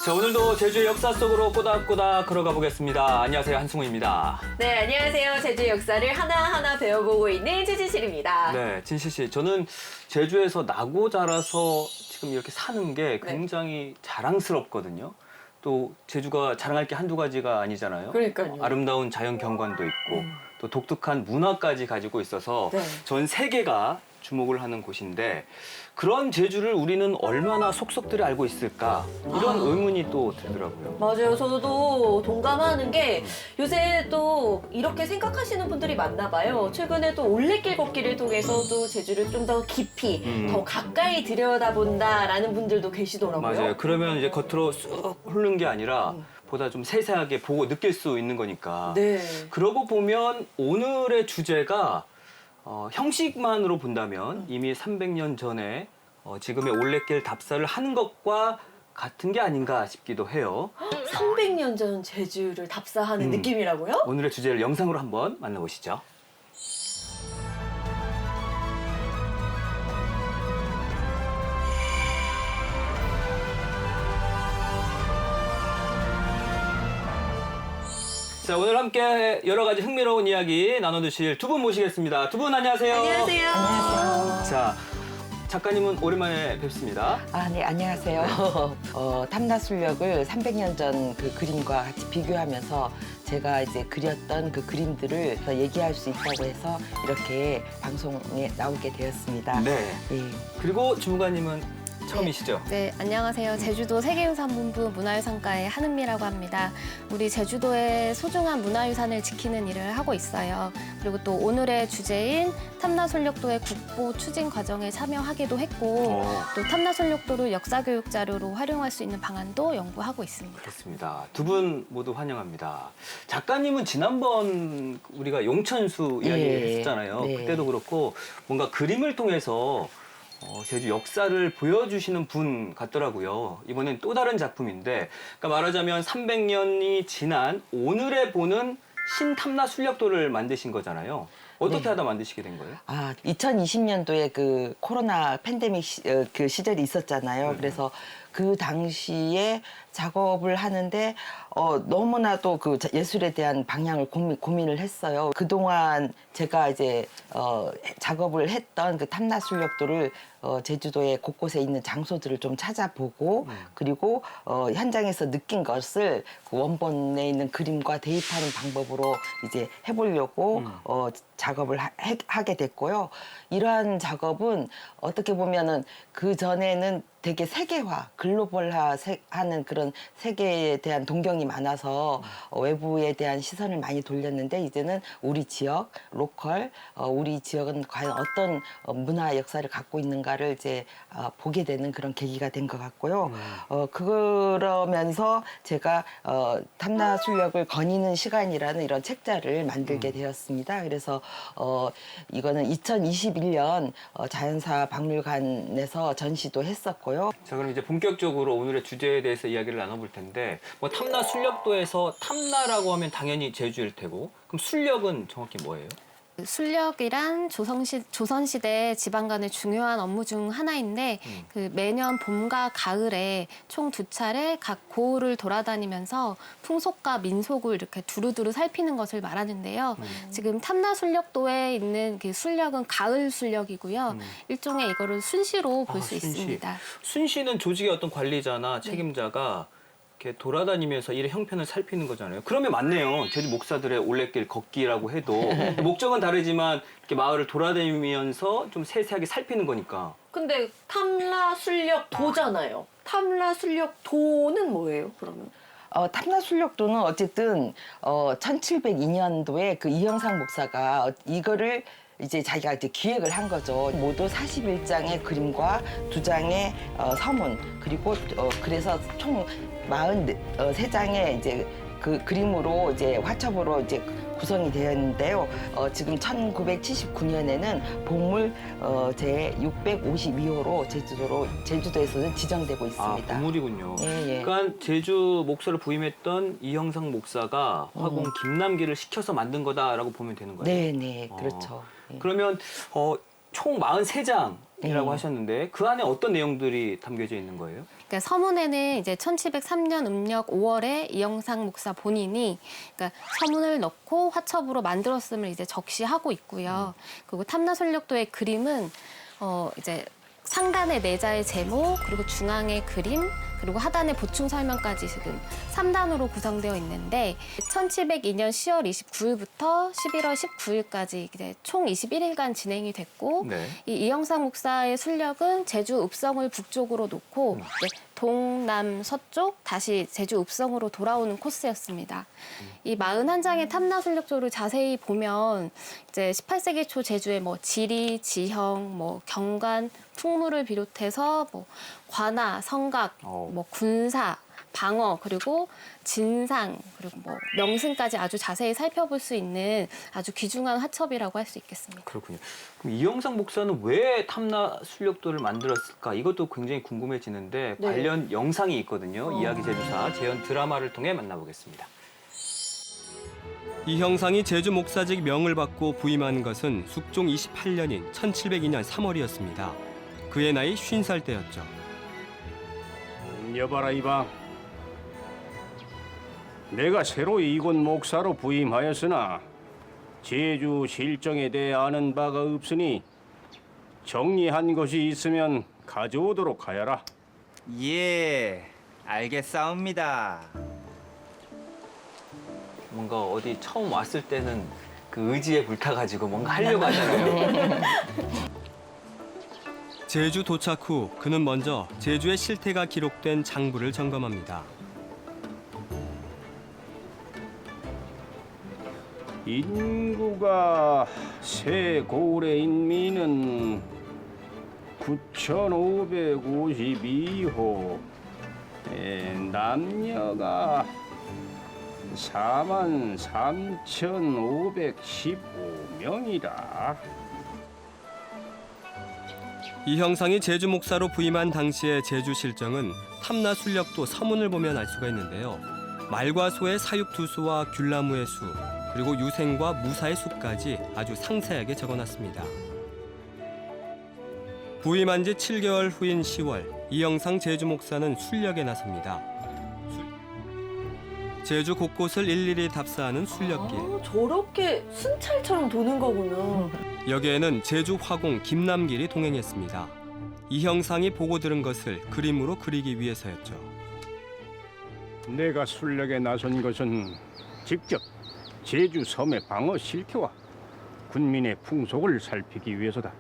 자, 오늘도 제주의 역사 속으로 꼬닥꼬닥 걸어가 보겠습니다. 안녕하세요, 한승우입니다. 네, 안녕하세요. 제주의 역사를 하나하나 배워보고 있는 최진실입니다. 네, 진실 씨, 저는 제주에서 나고 자라서 지금 이렇게 사는 게 굉장히 자랑스럽거든요. 또 제주가 자랑할 게 한두 가지가 아니잖아요. 그러니까요. 아름다운 자연 경관도 있고 또 독특한 문화까지 가지고 있어서 네. 전 세계가 주목을 하는 곳인데 그런 제주를 우리는 얼마나 속속들이 알고 있을까 이런 의문이 또 들더라고요. 맞아요. 저도 동감하는 게 요새 또 이렇게 생각하시는 분들이 많나 봐요. 최근에 또 올레길 걷기를 통해서도 제주를 좀 더 깊이, 더 가까이 들여다본다라는 분들도 계시더라고요. 맞아요. 그러면 이제 겉으로 쑥 흐르는 게 아니라 보다 좀 세세하게 보고 느낄 수 있는 거니까. 네. 그러고 보면 오늘의 주제가 형식만으로 본다면 이미 300년 전에 지금의 올레길 답사를 하는 것과 같은 게 아닌가 싶기도 해요. 300년 전 제주를 답사하는 느낌이라고요? 오늘의 주제를 영상으로 한번 만나보시죠. 자, 오늘 함께 여러 가지 흥미로운 이야기 나눠주실 두 분 모시겠습니다. 두 분 안녕하세요. 안녕하세요. 안녕하세요. 자, 작가님은 오랜만에 뵙습니다. 네, 안녕하세요. 탐나술력을 300년 전 그 그림과 같이 비교하면서 제가 이제 그렸던 그 그림들을 더 얘기할 수 있다고 해서 이렇게 방송에 나오게 되었습니다. 네. 예. 그리고 주무관님은 처음이시죠? 네, 안녕하세요. 제주도 세계유산본부 문화유산과의 한은미라고 합니다. 우리 제주도의 소중한 문화유산을 지키는 일을 하고 있어요. 그리고 또 오늘의 주제인 탐나솔력도의 국보 추진 과정에 참여하기도 했고 또 탐나솔력도를 역사교육 자료로 활용할 수 있는 방안도 연구하고 있습니다. 그렇습니다. 두 분 모두 환영합니다. 작가님은 지난번 우리가 용천수 이야기 예, 했었잖아요. 네. 그때도 그렇고 뭔가 그림을 통해서 제주 역사를 보여주시는 분 같더라고요. 이번엔 또 다른 작품인데, 그러니까 말하자면 300년이 지난 오늘에 보는 신탐나술력도를 만드신 거잖아요. 어떻게 하다 만드시게 된 거예요? 2020년도에 그 코로나 팬데믹 그 시절이 있었잖아요. 그래서 그 당시에 작업을 하는데 너무나도 그 예술에 대한 방향을 고민을 했어요. 그동안 제가 이제 작업을 했던 그 탐나술력도를 제주도의 곳곳에 있는 장소들을 좀 찾아보고 그리고 현장에서 느낀 것을 그 원본에 있는 그림과 대입하는 방법으로 이제 해보려고 작업을 하게 됐고요. 이러한 작업은 어떻게 보면은 그 전에는 되게 세계화, 글로벌화 하는 그런 세계에 대한 동경이 많아서 외부에 대한 시선을 많이 돌렸는데 이제는 우리 지역, 로컬, 우리 지역은 과연 어떤 문화 역사를 갖고 있는가를 이제 보게 되는 그런 계기가 된 것 같고요. 그러면서 제가 탐나술력을 거니는 시간이라는 이런 책자를 만들게 되었습니다. 그래서 이거는 2021년 자연사 박물관에서 전시도 했었고요. 자, 그럼 이제 본격적으로 오늘의 주제에 대해서 이야기를 나눠볼 텐데, 뭐 탐나술력도에서 탐나라고 하면 당연히 제주일 테고, 그럼 술력은 정확히 뭐예요? 술력이란 조선시대 지방 간의 중요한 업무 중 하나인데 그 매년 봄과 가을에 총 2차례 각 고을을 돌아다니면서 풍속과 민속을 이렇게 두루두루 살피는 것을 말하는데요. 지금 탐나술력도에 있는 그 술력은 가을 술력이고요. 일종의 이거를 순시로 볼 수 있습니다. 순시는 조직의 어떤 관리자나 책임자가 이렇게 돌아다니면서 일의 형편을 살피는 거잖아요. 그러면 맞네요. 제주 목사들의 올레길 걷기라고 해도 목적은 다르지만 이렇게 마을을 돌아다니면서 좀 세세하게 살피는 거니까. 근데 탐라술력도잖아요. 탐라술력도는 뭐예요, 그러면? 탐나술력도는 어쨌든 1702년도에 그 이영상 목사가 이거를 이제 자기가 이제 기획을 한 거죠. 모두 41장의 그림과 2장의 서문 그리고 그래서 총 43장의 이제 그 그림으로 이제 화첩으로 이제 구성이 되었는데요. 지금 1979년에는 보물 제 652호로 제주도에서는 지정되고 있습니다. 보물이군요. 예. 그러니까 제주 목사를 부임했던 이형상 목사가 화공 김남기를 시켜서 만든 거다라고 보면 되는 거예요. 네, 그렇죠. 예. 그러면 총 43장 하셨는데 그 안에 어떤 내용들이 담겨져 있는 거예요? 그러니까 서문에는 이제 1703년 음력 5월에 이영상 목사 본인이 그러니까 서문을 넣고 화첩으로 만들었음을 이제 적시하고 있고요. 그리고 탐나솔력도의 그림은 이제 상단의 내자의 제목, 그리고 중앙의 그림, 그리고 하단의 보충 설명까지 지금 3단으로 구성되어 있는데 1702년 10월 29일부터 11월 19일까지 이제 총 21일간 진행이 됐고 네. 이 이영상 목사의 순력은 제주 읍성을 북쪽으로 놓고 이제 동남 서쪽 다시 제주 읍성으로 돌아오는 코스였습니다. 이 41장의 탐나 순력조를 자세히 보면 이제 18세기 초 제주의 뭐 지리, 지형, 뭐 경관, 풍물을 비롯해서 뭐 관아, 성각, 뭐 군사, 방어, 그리고 진상, 그리고 뭐 명승까지 아주 자세히 살펴볼 수 있는 아주 귀중한 화첩이라고 할 수 있겠습니다. 그렇군요. 그럼 이영상 목사는 왜 탐나 순력도를 만들었을까? 이것도 굉장히 궁금해지는데 네. 관련 영상이 있거든요. 이야기 제주사 재현 드라마를 통해 만나보겠습니다. 이형상이 제주 목사직 명을 받고 부임한 것은 숙종 28년인 1702년 3월이었습니다. 그의 나이 50살 때였죠. 여봐라 이방, 내가 새로 이곳 목사로 부임하였으나 제주 실정에 대해 아는 바가 없으니 정리한 것이 있으면 가져오도록 하여라. 예, 알겠사옵니다. 뭔가 어디 처음 왔을 때는 그 의지에 불타가지고 뭔가 하려고 하잖아요. 제주 도착 후 그는 먼저 제주의 실태가 기록된 장부를 점검합니다. 인구가 새 고을의 인민은 9,552호, 남녀가 43,515명이라. 이형상이 제주 목사로 부임한 당시의 제주 실정은 탐나 순력도 서문을 보면 알 수가 있는데요. 말과 소의 사육 투수와 귤나무의 수, 그리고 유생과 무사의 수까지 아주 상세하게 적어놨습니다. 부임한 지 7개월 후인 10월, 이영상 제주 목사는 순력에 나섭니다. 제주 곳곳을 일일이 답사하는 순력길. 저렇게 순찰처럼 도는 거구나. 여기에는 제주 화공 김남길이 동행했습니다. 이형상이 보고 들은 것을 그림으로 그리기 위해서였죠. 내가 순력에 나선 것은 직접 제주 섬의 방어 실태와 군민의 풍속을 살피기 위해서다.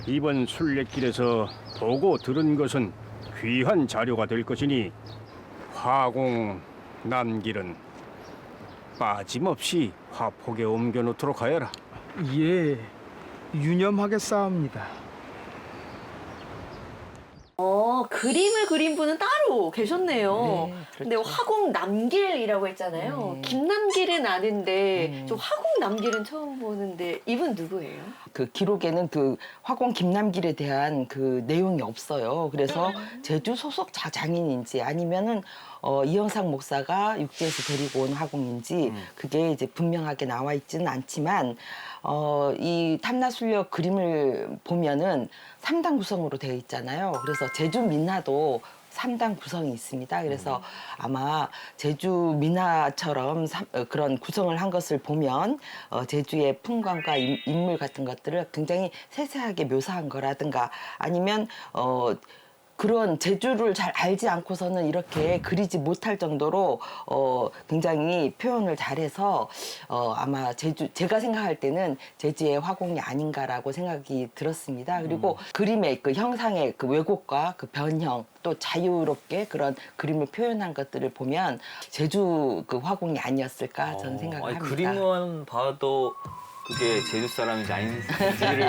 이번 순례길에서 보고 들은 것은 귀한 자료가 될 것이니 화공, 남길은 빠짐없이 화폭에 옮겨놓도록 하여라. 예, 유념하겠사옵니다. 그림을 그린 분은 따로 계셨네요. 네, 그렇죠. 근데 화공 남길이라고 했잖아요. 네. 김남길은 아는데 저 화공 남길은 처음 보는데 이분 누구예요? 그 기록에는 그 화공 김남길에 대한 그 내용이 없어요. 그래서 제주 소속 장인인지 아니면은 이영상 목사가 육지에서 데리고 온 화공인지 그게 이제 분명하게 나와 있지는 않지만 이 탐나순력 그림을 보면은 3단 구성으로 되어 있잖아요. 그래서 제주 민화도 3단 구성이 있습니다. 그래서 아마 제주 민화처럼 그런 구성을 한 것을 보면 제주의 풍광과 인물 같은 것들을 굉장히 세세하게 묘사한 거라든가 아니면 그런 제주를 잘 알지 않고서는 이렇게 그리지 못할 정도로 굉장히 표현을 잘해서 아마 제가 생각할 때는 제주의 화공이 아닌가라고 생각이 들었습니다. 그리고 그림의 그 형상의 그 왜곡과 그 변형 또 자유롭게 그런 그림을 표현한 것들을 보면 제주 그 화공이 아니었을까 저는 생각을 합니다. 그림만 봐도 그게 제주 사람인지 아닌지를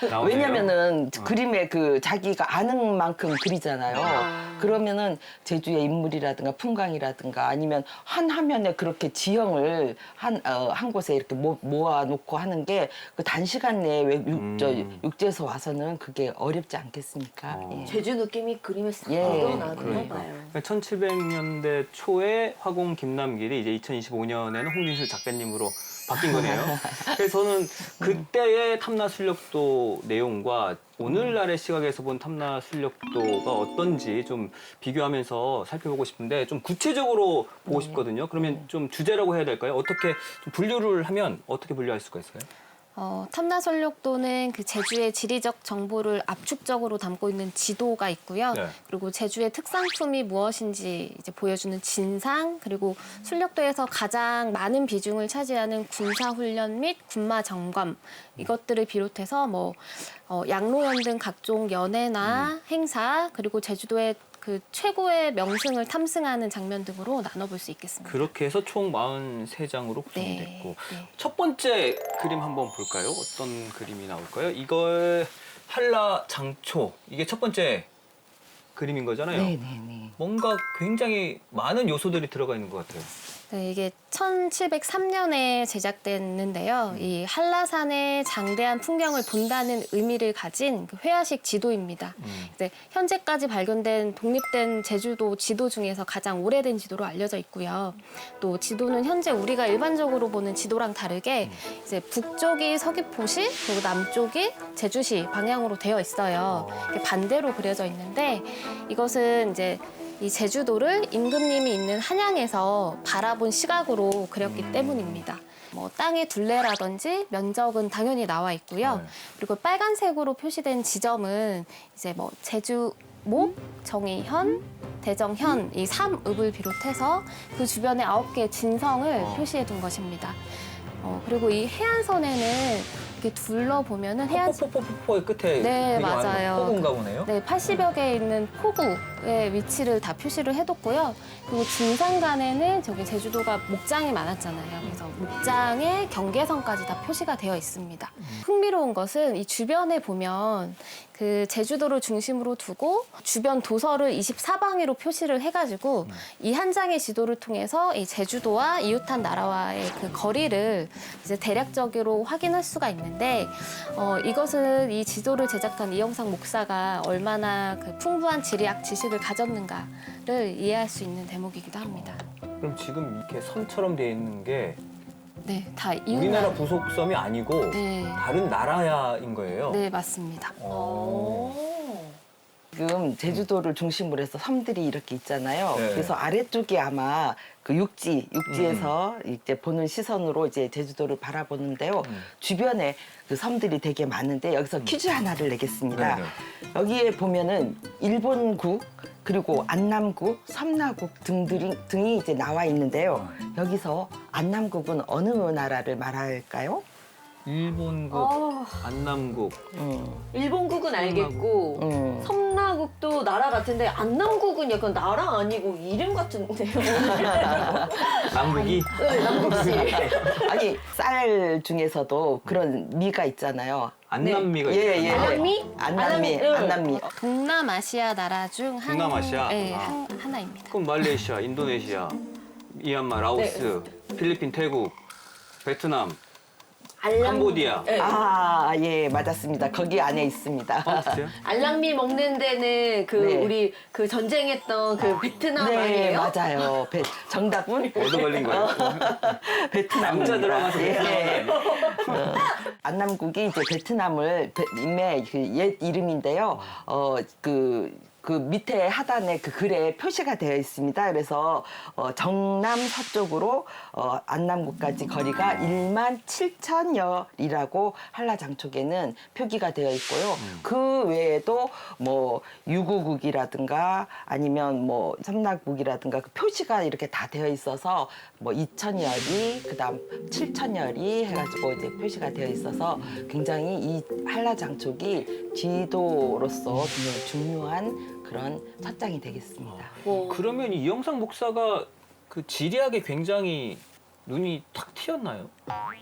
나오네요. 왜냐면은 그림에 그 자기가 아는 만큼 그리잖아요. 그러면은 제주의 인물이라든가 풍광이라든가 아니면 한 화면에 그렇게 지형을 한 곳에 이렇게 모아놓고 하는 게 그 단시간 내에 육지에서 와서는 그게 어렵지 않겠습니까? 예. 제주 느낌이 그림에 싹 예, 묻어나는 그러니까. 봐요. 1700년대 초에 화공 김남길이 이제 2025년에는 홍진술 작가님으로 바뀐 거네요. 그래서 저는 그때의 탐나 순력도 내용과 오늘날의 시각에서 본 탐나 순력도가 어떤지 좀 비교하면서 살펴보고 싶은데 좀 구체적으로 보고 싶거든요. 그러면 좀 주제라고 해야 될까요? 어떻게 좀 분류를 하면 어떻게 분류할 수가 있어요? 탐나 순력도는 그 제주의 지리적 정보를 압축적으로 담고 있는 지도가 있고요. 네. 그리고 제주의 특산품이 무엇인지 이제 보여주는 진상, 그리고 순력도에서 가장 많은 비중을 차지하는 군사 훈련 및 군마 점검 이것들을 비롯해서 뭐 양로연 등 각종 연회나 행사, 그리고 제주도의 그 최고의 명승을 탐승하는 장면 등으로 나눠볼 수 있겠습니다. 그렇게 해서 총 43장으로 구성이 네, 됐고 네. 첫 번째 그림 한번 볼까요? 어떤 그림이 나올까요? 이걸 한라 장초 이게 첫 번째 그림인 거잖아요. 네네네. 뭔가 굉장히 많은 요소들이 들어가 있는 것 같아요. 네, 이게 1703년에 제작됐는데요. 이 한라산의 장대한 풍경을 본다는 의미를 가진 그 회화식 지도입니다. 이제 현재까지 발견된 독립된 제주도 지도 중에서 가장 오래된 지도로 알려져 있고요. 또 지도는 현재 우리가 일반적으로 보는 지도랑 다르게 이제 북쪽이 서귀포시, 그리고 남쪽이 제주시 방향으로 되어 있어요. 이렇게 반대로 그려져 있는데 이것은 이제 이 제주도를 임금님이 있는 한양에서 바라본 시각으로 그렸기 때문입니다. 뭐 땅의 둘레라든지 면적은 당연히 나와 있고요. 네. 그리고 빨간색으로 표시된 지점은 이제 뭐 제주목, 정의현, 대정현 이 3읍을 비롯해서 그 주변의 9개의 진성을 표시해 둔 것입니다. 그리고 이 해안선에는 이렇게 둘러보면은 포포포포포의 끝에 네, 되게 많은 맞아요. 포구인가 보네요. 네, 80여 개에 있는 포구의 위치를 다 표시를 해뒀고요. 그리고 중산간에는 저기 제주도가 목장이 많았잖아요. 그래서 목장의 경계선까지 다 표시가 되어 있습니다. 흥미로운 것은 이 주변에 보면 그 제주도를 중심으로 두고 주변 도서를 24방위로 표시를 해가지고 이 한 장의 지도를 통해서 이 제주도와 이웃한 나라와의 그 거리를 이제 대략적으로 확인할 수가 있는데 이것은 이 지도를 제작한 이영상 목사가 얼마나 그 풍부한 지리학 지식을 가졌는가를 이해할 수 있는 대목이기도 합니다. 그럼 지금 이렇게 섬처럼 되어 있는 게 네, 다 우리나라 이웃나라. 부속섬이 아니고 네, 다른 나라인 거예요. 네 맞습니다. 지금 제주도를 중심으로 해서 섬들이 이렇게 있잖아요. 네. 그래서 아래쪽이 아마 그 육지에서 이제 보는 시선으로 이제 제주도를 바라보는데요. 주변에 그 섬들이 되게 많은데 여기서 퀴즈 하나를 내겠습니다. 네네. 여기에 보면은 일본국 그리고 안남국, 섬나국 등이 이제 나와 있는데요. 여기서 안남국은 어느 나라를 말할까요? 일본국, 안남국. 일본국은 알겠고 섬나국도 나라 같은데 안남국은 약간 나라 아니고 이름 같은데요. 남국이 네, 남국시. 아니 쌀 중에서도 그런 미가 있잖아요. 안남미가 예, 예. 안남미? 안남미, 응. 안남미. 동남아시아 나라 중 동남아시아? 네, 아. 하나입니다. 그럼 말레이시아, 인도네시아, 미얀마, 라오스, 필리핀, 태국, 베트남, 캄보디아. 네. 아, 예, 맞았습니다. 거기 안에 있습니다. 진짜요? 알랑미 먹는 데는 그 네. 우리 그 전쟁했던 그 베트남 네, 아니에요? 맞아요. 정답은 얻어 걸린 거예요. 베트남. 남자 들어가서 베트남. 안남국이 이제 베트남의 그옛 이름인데요. 그 밑에 하단에 그 글에 표시가 되어 있습니다. 그래서 정남 서쪽으로 안남국까지 거리가 17,000여리라고 한라장촉에는 표기가 되어 있고요. 그 외에도 뭐 유구국이라든가 아니면 뭐 섬나국이라든가 그 표시가 이렇게 다 되어 있어서 뭐 2,000여리, 그다음 7,000여리 해가지고 이제 표시가 되어 있어서 굉장히 이 한라장촉이 지도로서 굉장히 중요한 그런 첫 장이 되겠습니다. 그러면 이 이영상 목사가 그 지리학에 굉장히 눈이 탁 튀었나요?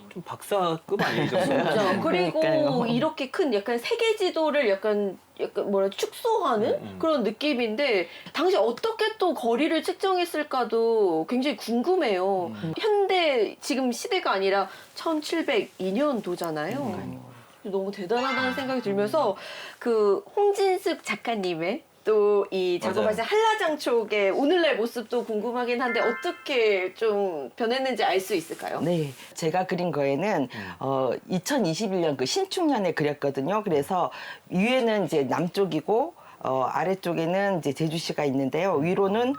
좀 박사급 아니죠? 진짜. 그리고 그러니까요. 이렇게 큰 약간 세계 지도를 약간 뭐라 축소하는 그런 느낌인데 당시 어떻게 또 거리를 측정했을까도 굉장히 궁금해요. 현대 지금 시대가 아니라 1702년도잖아요. 너무 대단하다는 생각이 들면서 그 홍진숙 작가님의 또 이 맞아요. 작업하신 한라장촉의 오늘날 모습도 궁금하긴 한데 어떻게 좀 변했는지 알 수 있을까요? 네, 제가 그린 거에는 2021년 그 신축년에 그렸거든요. 그래서 위에는 이제 남쪽이고 아래쪽에는 이제 제주시가 있는데요. 위로는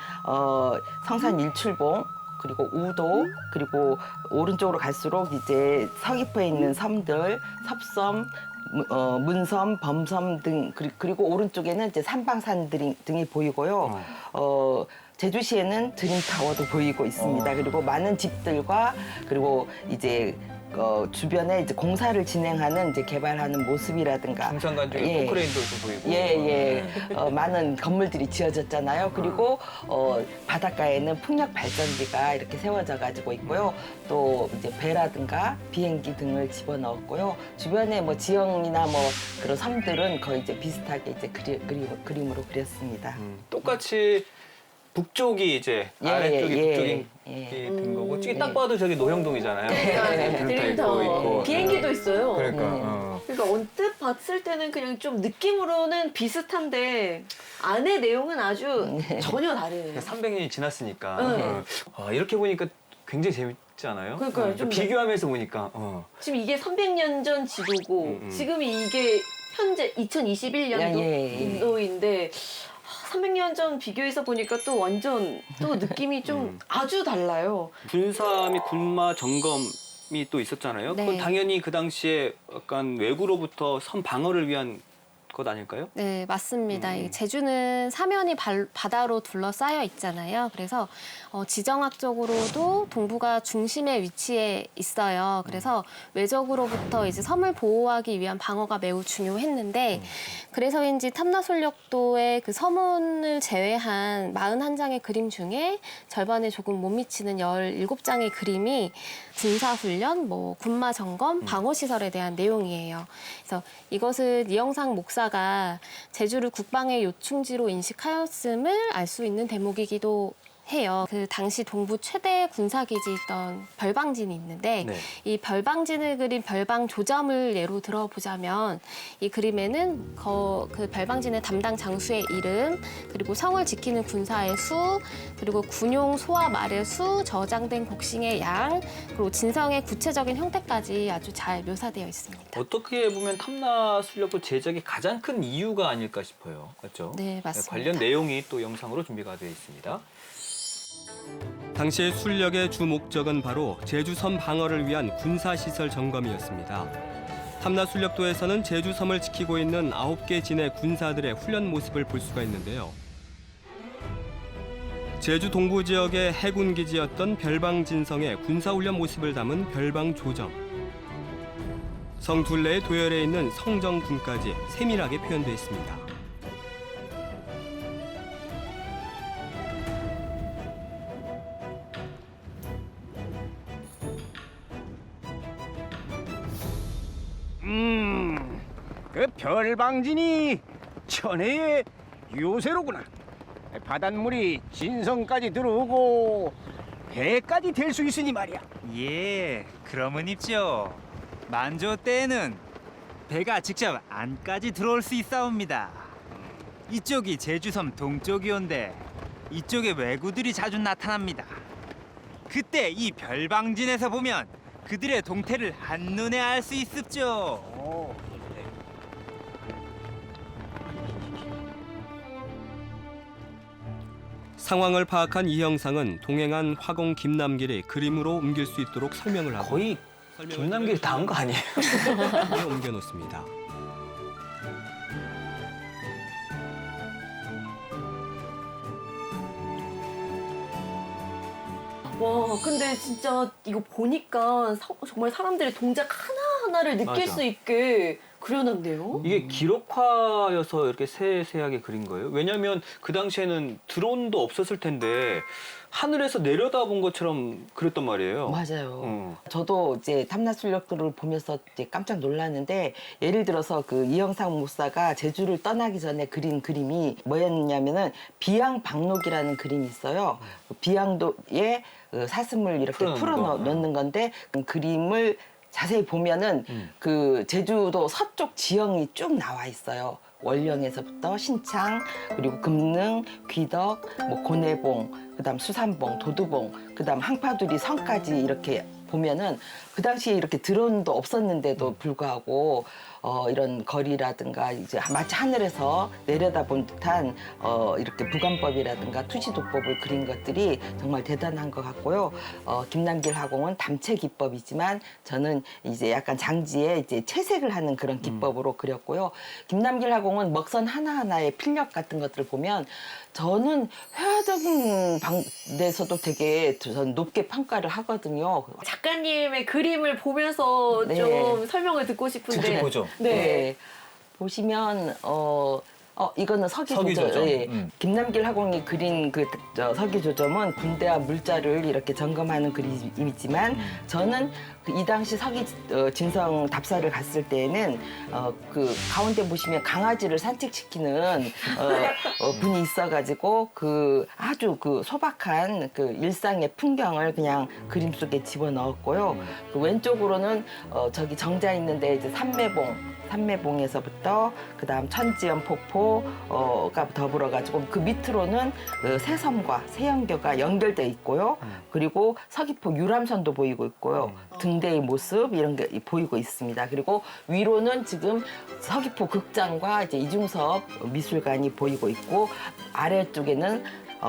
성산 일출봉 그리고 우도 그리고 오른쪽으로 갈수록 이제 서귀포에 있는 섬들 섭섬 문섬, 범섬 등 그리고 오른쪽에는 이제 삼방산 등이 보이고요. 제주시에는 드림타워도 보이고 있습니다. 그리고 많은 집들과 그리고 이제 주변에 이제 공사를 진행하는 이제 개발하는 모습이라든가 중산간 중에 예. 포크레인도 좀 보이고. 예. 많은 건물들이 지어졌잖아요. 그리고 바닷가에는 풍력 발전기가 이렇게 세워져 가지고 있고요. 또 이제 배라든가 비행기 등을 집어넣었고요. 주변에 뭐 지형이나 뭐 그런 섬들은 거의 이제 비슷하게 이제 그림으로 그렸습니다. 똑같이 북쪽이 이제 예, 아래쪽이 예, 북쪽이 예. 된 거고 저기 딱 봐도 저기 노형동이잖아요. 네, 드림타워. 비행기도 있어요. 그러니까. 그러니까 언뜻 봤을 때는 그냥 좀 느낌으로는 비슷한데 안의 내용은 아주 전혀 다르네요. 300년이 지났으니까. 네. 이렇게 보니까 굉장히 재밌지 않아요? 그러니까요. 좀 비교하면서 보니까. 지금 이게 300년 전 지도고 지금이 이게 현재 2021년도 예. 인도인데 300년 전 비교해서 보니까 또 완전 또 느낌이 좀 아주 달라요. 군사 및 군마 점검이 또 있었잖아요. 네. 그건 당연히 그 당시에 약간 외구로부터 섬 방어를 위한 것 아닐까요? 네, 맞습니다. 이 제주는 사면이 바다로 둘러싸여 있잖아요. 그래서 지정학적으로도 동부가 중심의 위치에 있어요. 그래서 외적으로부터 이제 섬을 보호하기 위한 방어가 매우 중요했는데 그래서인지 탐라솔력도의 그 서문을 제외한 41장의 그림 중에 절반에 조금 못 미치는 17장의 그림이 군사훈련, 뭐 군마 점검, 방어시설에 대한 내용이에요. 그래서 이것은 이영상 목사가 제주를 국방의 요충지로 인식하였음을 알 수 있는 대목이기도 해요. 그 당시 동부 최대 군사기지였던 별방진이 있는데 네. 이 별방진을 그린 별방조점을 예로 들어보자면 이 그림에는 그 별방진의 담당 장수의 이름 그리고 성을 지키는 군사의 수 그리고 군용 소와 말의 수 저장된 곡식의 양 그리고 진성의 구체적인 형태까지 아주 잘 묘사되어 있습니다. 어떻게 보면 탐라술력도 제작의 가장 큰 이유가 아닐까 싶어요. 맞죠? 네, 맞습니다. 관련 내용이 또 영상으로 준비가 되어 있습니다. 당시의 술력의 주 목적은 바로 제주섬 방어를 위한 군사시설 점검이었습니다. 탐라술력도에서는 제주섬을 지키고 있는 9개 진의 군사들의 훈련 모습을 볼 수가 있는데요. 제주 동부 지역의 해군 기지였던 별방진성의 군사훈련 모습을 담은 별방조점. 성 둘레의 도열에 있는 성정군까지 세밀하게 표현되어 있습니다. 그 별방진이 천혜의 요새로구나. 바닷물이 진성까지 들어오고 배까지 될 수 있으니 말이야. 예, 그러면 입죠. 만조 때에는 배가 직접 안까지 들어올 수 있사옵니다. 이쪽이 제주섬 동쪽이온데 이쪽에 왜구들이 자주 나타납니다. 그때 이 별방진에서 보면 그들의 동태를 한눈에 알 수 있습죠. 상황을 파악한 이 형상은 동행한 화공 김남길이 그림으로 옮길 수 있도록 설명을 하고 거의 김남길 다 한 거 아니에요? 옮겨놓습니다. 와, 근데 진짜 이거 보니까 정말 사람들의 동작 하나하나를 느낄 맞아. 수 있게 그려놨네요. 이게 기록화여서 이렇게 세세하게 그린 거예요? 왜냐하면 그 당시에는 드론도 없었을 텐데 하늘에서 내려다본 것처럼 그렸단 말이에요. 맞아요. 저도 이제 탐라술력도를 보면서 이제 깜짝 놀랐는데 예를 들어서 그 이영상 목사가 제주를 떠나기 전에 그린 그림이 뭐였냐면은 비양박록이라는 그림이 있어요. 그 비양도에 그 사슴을 이렇게 풀어 넣는 건데 그 그림을 자세히 보면은 그 제주도 서쪽 지형이 쭉 나와 있어요. 월령에서부터 신창, 그리고 금능, 귀덕, 뭐 고내봉, 그다음 수산봉, 도두봉, 그다음 항파두리 성까지 이렇게 보면은 그 당시에 이렇게 드론도 없었는데도 불구하고 이런 거리라든가 이제 마치 하늘에서 내려다본 듯한 이렇게 부관법이라든가 투시도법을 그린 것들이 정말 대단한 것 같고요. 김남길 화공은 담체 기법이지만 저는 이제 약간 장지에 이제 채색을 하는 그런 기법으로 그렸고요. 김남길 화공은 먹선 하나하나의 필력 같은 것들을 보면 저는 회화적인 데서도 되게 저는 높게 평가를 하거든요. 작가님의 그림을 보면서 네. 좀 설명을 듣고 싶은데. 직접 보죠. 네. 보시면 이거는 서기조점. 서기조점. 예. 김남길 화공이 그린 그 서기조점은 군대와 물자를 이렇게 점검하는 그림이지만 저는 이 당시 진성 답사를 갔을 때에는 그 가운데 보시면 강아지를 산책시키는 분이 있어가지고 그 아주 그 소박한 그 일상의 풍경을 그냥 그림 속에 집어넣었고요. 그 왼쪽으로는 저기 정자 있는데 이제 삼매봉에서부터 그다음 천지연 폭포가 더불어가지고 그 밑으로는 새섬과 새연교가 연결돼 있고요. 그리고 서귀포 유람선도 보이고 있고요. 등대의 모습 이런 게 보이고 있습니다. 그리고 위로는 지금 서귀포 극장과 이제 이중섭 미술관이 보이고 있고 아래쪽에는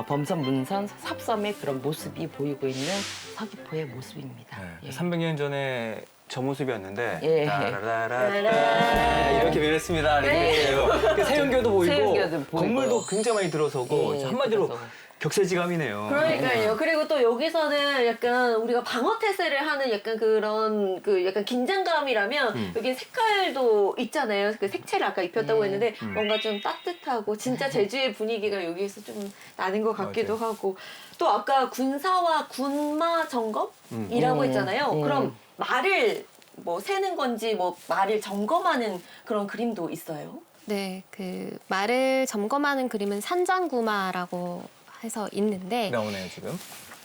범선, 문선, 섭섬의 그런 모습이 보이고 있는 서귀포의 모습입니다. 예. 300년 전에 저 모습이었는데 예. 따라라라따 이렇게 변했습니다. 이렇게 세연교도 보이고 세연교도 보이고. 건물도 굉장히 많이 들어서고 예, 한마디로 그래서. 격세지감이네요. 그러니까요. 그리고 또 여기서는 약간 우리가 방어태세를 하는 약간 그런 그 약간 긴장감이라면 여기 색깔도 있잖아요. 그 색채를 아까 입혔다고 했는데 뭔가 좀 따뜻하고 진짜 제주의 분위기가 여기에서 좀 나는 것 같기도 하고 또 아까 군사와 군마 점검이라고 했잖아요. 그럼 말을 뭐 세는 건지 뭐 말을 점검하는 그런 그림도 있어요. 네, 그 말을 점검하는 그림은 산장구마라고 해서 있는데 나오네요 지금.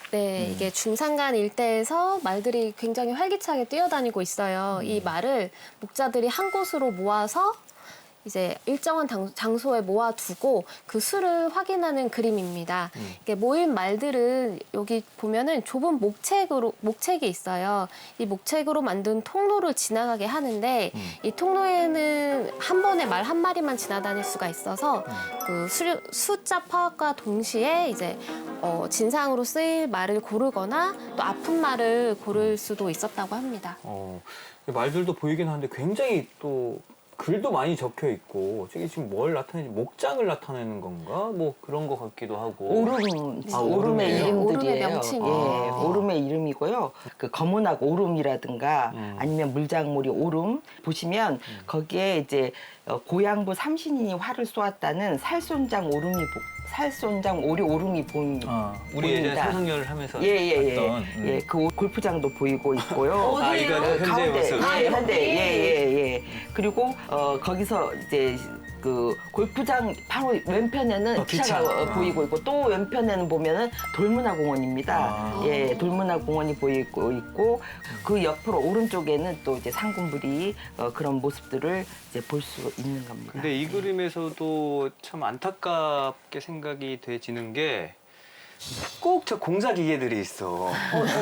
네, 이게 중산간 일대에서 말들이 굉장히 활기차게 뛰어다니고 있어요. 이 말을 목자들이 한 곳으로 모아서 이제 일정한 장소에 모아두고 그 수를 확인하는 그림입니다. 이게 모인 말들은 여기 보면은 좁은 목책이 있어요. 이 목책으로 만든 통로를 지나가게 하는데 이 통로에는 한 번에 말 한 마리만 지나다닐 수가 있어서 그 숫자 파악과 동시에 이제 진상으로 쓰일 말을 고르거나 또 아픈 말을 고를 수도 있었다고 합니다. 말들도 보이긴 하는데 굉장히 또 글도 많이 적혀 있고 저게 지금 뭘 나타내지 목장을 나타내는 건가 뭐 그런 것 같기도 하고 오름의 오름이에요? 이름들이에요. 오름의 명칭이에요. 예, 오름의 이름이고요. 그 검은악 오름이라든가 아니면 물장모리 오름 보시면 거기에 이제 고양부 삼신인이 활을 쏘았다는 살손장 오리 오름이 보입니다. 우리 예전에 사상여를 하면서 봤던, 예, 그 골프장도 보이고 있고요. 어디예요? 이거 현재 가운데, 모습. 예. 그리고 거기서 이제 그 골프장 바로 왼편에는 기차가 보이고 있고 또 왼편에는 보면은 돌문화공원입니다. 예, 돌문화공원이 보이고 있고 그 옆으로 오른쪽에는 또 이제 상군불이 그런 모습들을 이제 볼 수 있는 겁니다. 근데 이 그림에서도 참 안타깝게 생각이 되지는 게 꼭 저 공사 기계들이 있어.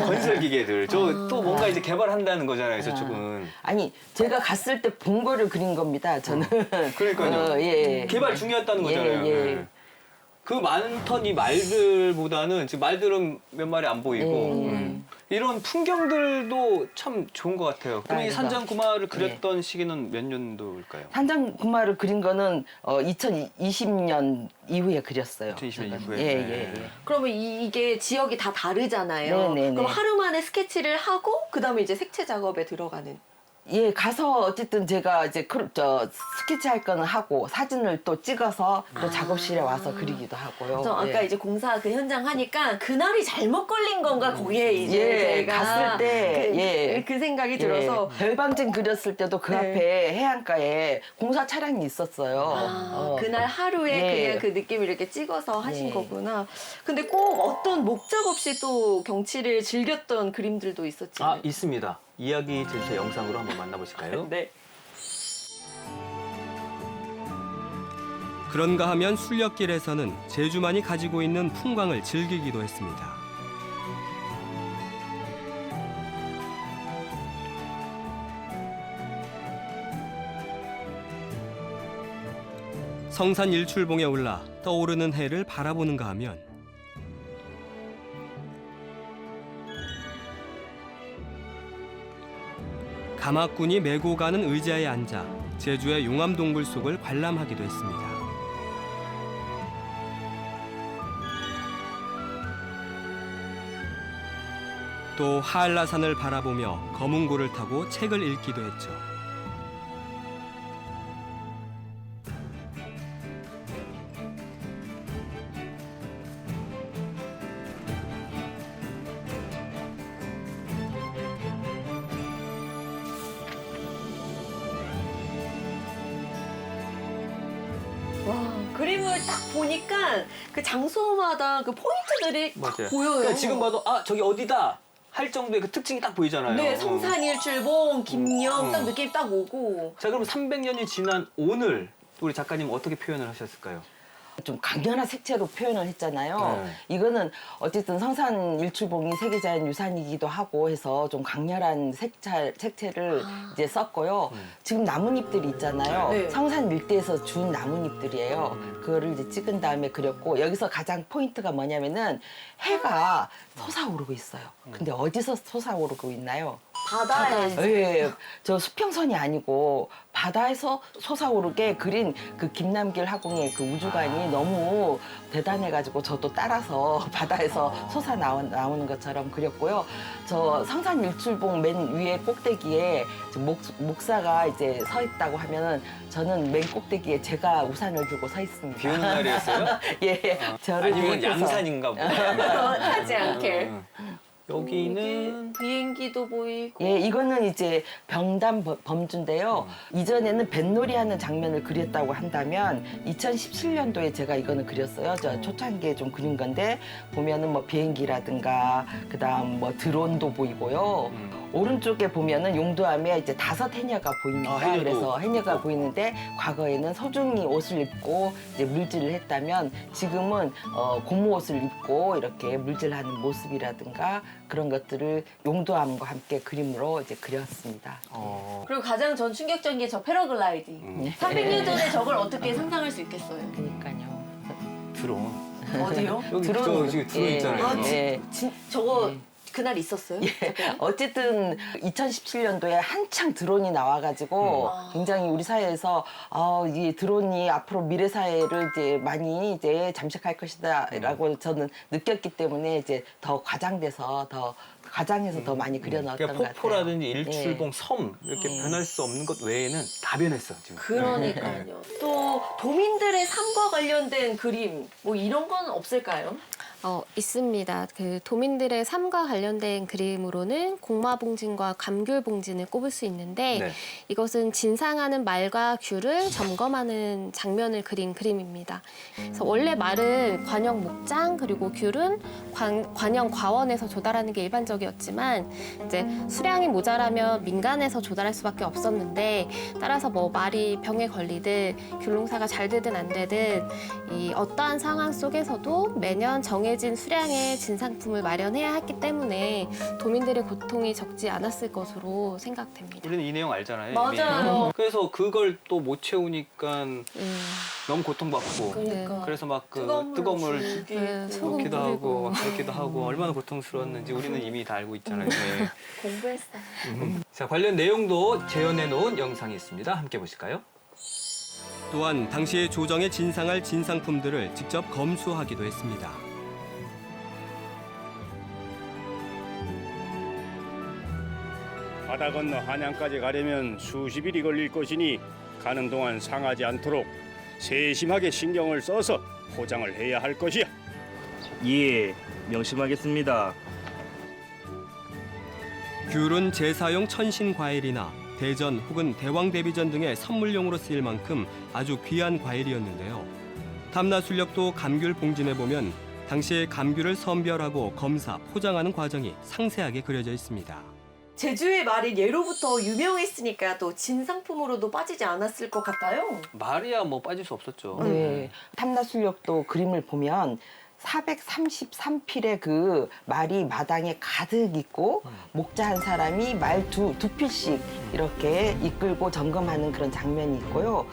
건설 기계들. 저 또 뭔가 이제 개발한다는 거잖아요, 저쪽은. 아니 제가 갔을 때 본 거를 그린 겁니다. 저는 그러니까요. 예. 개발 중이었다는 거잖아요. 예. 네. 그 많던 이 말들보다는 지금 말들은 몇 마리 안 보이고 이런 풍경들도 참 좋은 것 같아요. 그럼 이 그래서, 산장구마를 그렸던 시기는 몇 년도일까요? 산장구마를 그린 거는 2020년 이후에 그렸어요. 2020년 이후에. 예. 그러면 이게 지역이 다 다르잖아요. 네네네. 그럼 하루 만에 스케치를 하고 그다음에 이제 색채 작업에 들어가는. 예, 가서 어쨌든 제가 이제 스케치 할 거는 하고 사진을 또 찍어서 또 작업실에 와서 그리기도 하고요. 저 아까 예. 이제 공사 그 현장 하니까 그날이 잘못 걸린 건가 거기에 이제 예, 제가 갔을 때, 그 생각이 들어서 별방진 그렸을 때도 그 네. 앞에 해안가에 공사 차량이 있었어요. 그날 하루에 예. 그냥 그 느낌을 이렇게 찍어서 하신 예. 거구나. 근데 꼭 어떤 목적 없이 또 경치를 즐겼던 그림들도 있었잖아요. 있습니다. 이야기 제주의 영상으로 한번 만나보실까요? 네. 그런가 하면 순례길에서는 제주만이 가지고 있는 풍광을 즐기기도 했습니다. 성산 일출봉에 올라 떠오르는 해를 바라보는가 하면 가마꾼이 메고 가는 의자에 앉아 제주의 용암동굴 속을 관람하기도 했습니다. 또 하알라산을 바라보며 거문고를 타고 책을 읽기도 했죠. 와, 그림을 딱 보니까 그 장소마다 그 포인트들이 딱 맞아요. 보여요. 그러니까 지금 봐도 아 저기 어디다 할 정도의 그 특징이 딱 보이잖아요. 네, 성산일출봉, 김영 딱 느낌 딱 오고. 자 그럼 300년이 지난 오늘 우리 작가님 어떻게 표현을 하셨을까요? 좀 강렬한 색채로 표현을 했잖아요. 네. 이거는 어쨌든 성산 일출봉이 세계자연유산이기도 하고 해서 좀 강렬한 색채를 이제 썼고요. 지금 나뭇잎들이 있잖아요. 네. 성산 일대에서 준 나뭇잎들이에요. 그거를 이제 찍은 다음에 그렸고 여기서 가장 포인트가 뭐냐면은 해가 솟아오르고 있어요. 근데 어디서 솟아오르고 있나요? 바다에. 예, 저 수평선이 아니고 바다에서 솟아오르게 그린 그 김남길 화공의 그 우주관이 너무 대단해가지고 저도 따라서 바다에서 솟아 나오는 것처럼 그렸고요. 저 성산 일출봉 맨 위에 꼭대기에 목사가 이제 서 있다고 하면은 저는 맨 꼭대기에 제가 우산을 들고 서 있습니다. 비 오는 날이었어요? 예, 저를 아니면 위해서. 양산인가 보다. 하지 않게. 여기는 비행기도 보이고. 예, 이거는 이제 병담 범주인데요. 이전에는 뱃놀이 하는 장면을 그렸다고 한다면 2017년도에 제가 이거는 그렸어요. 저 초창기에 좀 그린 건데 보면은 뭐 비행기라든가 그다음 뭐 드론도 보이고요. 오른쪽에 보면은 용두암에 이제 5 해녀가 보입니다. 아, 해녀도. 그래서 해녀가 보이는데 과거에는 소중히 옷을 입고 이제 물질을 했다면 지금은 고무 옷을 입고 이렇게 물질하는 모습이라든가 그런 것들을 용두암과 함께 그림으로 이제 그렸습니다. 그리고 가장 전 충격적인 게 저 패러글라이딩. 300년 전에 저걸 어떻게 상상할 수 있겠어요? 그러니까요. 드론. 어디요? 여기 드론. 지금 드론 예. 있잖아요. 아, 예. 저거 그날 있었어요? 어쨌든 2017년도에 한창 드론이 나와가지고 굉장히 우리 사회에서 이 드론이 앞으로 미래 사회를 이제 많이 이제 잠식할 것이다라고 저는 느꼈기 때문에 이제 더 과장해서 더 많이 그려넣었던 그러니까 것 같아요. 폭포라든지 일출봉, 섬 이렇게 변할 수 없는 것 외에는 다 변했어 지금. 그러니까요. 또 도민들의 삶과 관련된 그림 뭐 이런 건 없을까요? 있습니다. 그 도민들의 삶과 관련된 그림으로는 공마봉진과 감귤봉진을 꼽을 수 있는데 네. 이것은 진상하는 말과 귤을 점검하는 장면을 그린 그림입니다. 그래서 원래 말은 관영 목장 그리고 귤은 관영 과원에서 조달하는 게 일반적이었지만 이제 수량이 모자라면 민간에서 조달할 수밖에 없었는데 따라서 뭐 말이 병에 걸리든 귤 농사가 잘 되든 안 되든 이 어떠한 상황 속에서도 매년 정해진 수량의 진상품을 마련해야 했기 때문에 도민들의 고통이 적지 않았을 것으로 생각됩니다. 우리는 이 내용 알잖아요. 맞아요. 이미. 그래서 그걸 또 못 채우니까 너무 고통받고 그러니까. 그래서 막 그 뜨거운 뜨거운 물 물 주기. 소금 넣기도 하고 뿌리고. 막 그렇기도 하고 얼마나 고통스러웠는지 우리는 이미 다 알고 있잖아요. 네. 공부했어. 자 관련 내용도 재현해 놓은 영상이 있습니다. 함께 보실까요? 또한 당시의 조정에 진상할 진상품들을 직접 검수하기도 했습니다. 바다 건너 한양까지 가려면 수십 일이 걸릴 것이니 가는 동안 상하지 않도록 세심하게 신경을 써서 포장을 해야 할 것이야. 예, 명심하겠습니다. 귤은 제사용 천신 과일이나 대전 혹은 대왕대비전 등의 선물용으로 쓰일 만큼 아주 귀한 과일이었는데요. 탐나술력도 감귤 봉진에 보면 당시의 감귤을 선별하고 검사, 포장하는 과정이 상세하게 그려져 있습니다. 제주의 말이 예로부터 유명했으니까 또 진상품으로도 빠지지 않았을 것 같아요. 말이야 뭐 빠질 수 없었죠. 네. 탐나술력도 그림을 보면 433필의 그 말이 마당에 가득 있고 목자 한 사람이 말 두 필씩 이렇게 이끌고 점검하는 그런 장면이 있고요.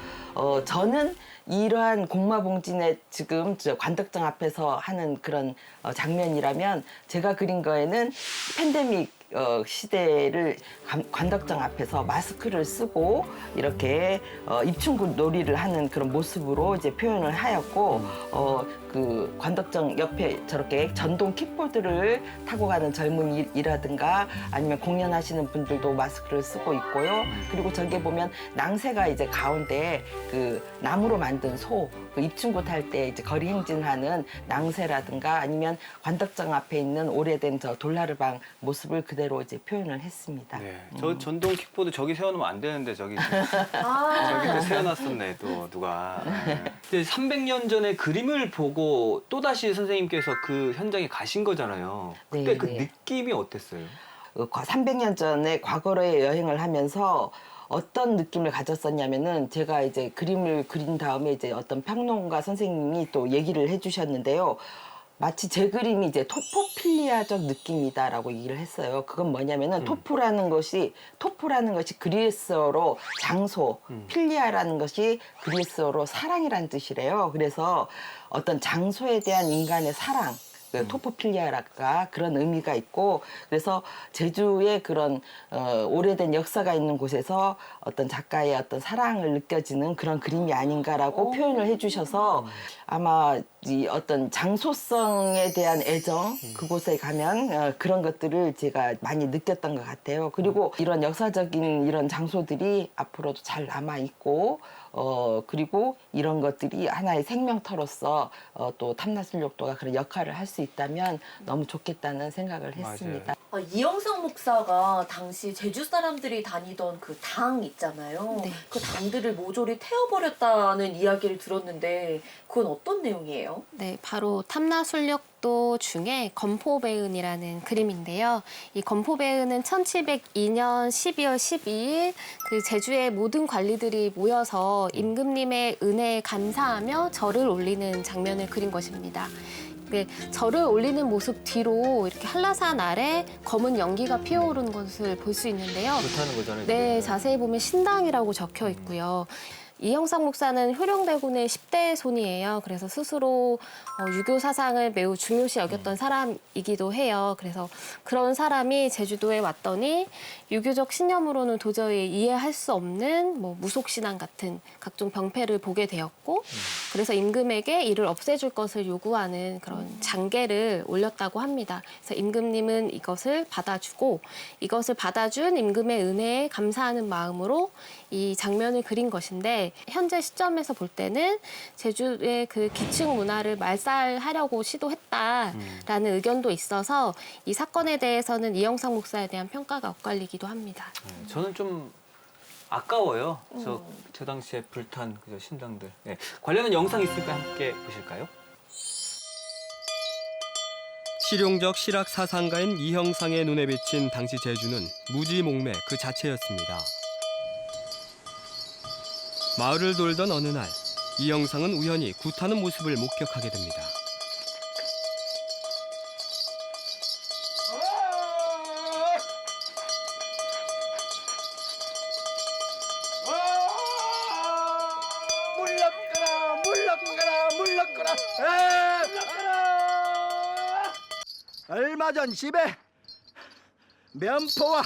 저는 이러한 공마봉진의 지금 저 관덕정 앞에서 하는 그런 장면이라면 제가 그린 거에는 팬데믹 시대를 관덕정 앞에서 마스크를 쓰고 이렇게 입춘구 놀이를 하는 그런 모습으로 이제 표현을 하였고 그 관덕정 옆에 저렇게 전동 킥보드를 타고 가는 젊은이라든가 아니면 공연하시는 분들도 마스크를 쓰고 있고요. 그리고 저기에 보면 낭새가 이제 가운데 그 나무로 만든 소, 그 입춘구 탈 때 이제 거리 행진하는 낭새라든가 아니면 관덕정 앞에 있는 오래된 저 돌나르방 모습을 그대로 이제 표현을 했습니다. 네. 저 전동 킥보드 저기 세워놓으면 안 되는데 저기 아, 저기 세워놨었네 또 누가. 네. 300년 전에 그림을 보고 또 다시 선생님께서 그 현장에 가신 거잖아요. 그때 네, 그 네. 느낌이 어땠어요? 300년 전에 과거로의 여행을 하면서 어떤 느낌을 가졌었냐면은 제가 이제 그림을 그린 다음에 이제 어떤 평론가 선생님이 또 얘기를 해주셨는데요. 마치 제 그림이 이제 토포필리아적 느낌이다라고 얘기를 했어요. 그건 뭐냐면은 토프라는 것이 그리스어로 장소, 필리아라는 것이 그리스어로 사랑이라는 뜻이래요. 그래서 어떤 장소에 대한 인간의 사랑, 그 토포필리아랄까 그런 의미가 있고 그래서 제주의 그런 오래된 역사가 있는 곳에서 어떤 작가의 어떤 사랑을 느껴지는 그런 그림이 아닌가라고 표현을 해주셔서 아마 이 어떤 장소성에 대한 애정 그곳에 가면 그런 것들을 제가 많이 느꼈던 것 같아요. 그리고 이런 역사적인 이런 장소들이 앞으로도 잘 남아 있고 그리고 이런 것들이 하나의 생명터로서 또 탐나술력도가 그런 역할을 할 수 있다면 너무 좋겠다는 생각을 했습니다. 이영상 목사가 당시 제주 사람들이 다니던 그 당 있잖아요. 네. 그 당들을 모조리 태워버렸다는 이야기를 들었는데 그건 어떤 내용이에요? 네, 바로 탐나술력도 중에 건포배은이라는 그림인데요. 이 건포배은은 1702년 12월 12일 그 제주의 모든 관리들이 모여서 임금님의 은혜에 감사하며 절을 올리는 장면을 그린 것입니다. 네, 절을 올리는 모습 뒤로 이렇게 한라산 아래 검은 연기가 피어오르는 것을 볼 수 있는데요. 그렇다는 거잖아요. 네, 지금. 자세히 보면 신당이라고 적혀 있고요. 이영상 목사는 효령대군의 10대 손이에요. 그래서 스스로 유교 사상을 매우 중요시 여겼던 사람이기도 해요. 그래서 그런 사람이 제주도에 왔더니 유교적 신념으로는 도저히 이해할 수 없는 뭐 무속신앙 같은 각종 병폐를 보게 되었고 그래서 임금에게 이를 없애줄 것을 요구하는 그런 장계를 올렸다고 합니다. 그래서 임금님은 이것을 받아주고 이것을 받아준 임금의 은혜에 감사하는 마음으로 이 장면을 그린 것인데 현재 시점에서 볼 때는 제주의 그 기층 문화를 말살하려고 시도했다라는 의견도 있어서 이 사건에 대해서는 이영상 목사에 대한 평가가 엇갈리기도 합니다. 저는 좀 아까워요. 저 당시에 불탄 그 신당들. 네. 관련한 영상 있으니까 함께 보실까요? 실용적 실학 사상가인 이형상의 눈에 비친 당시 제주는 무지몽매 그 자체였습니다. 마을을 돌던 어느 날 이형상은 우연히 굿하는 모습을 목격하게 됩니다. 얼마 전 집에 면포와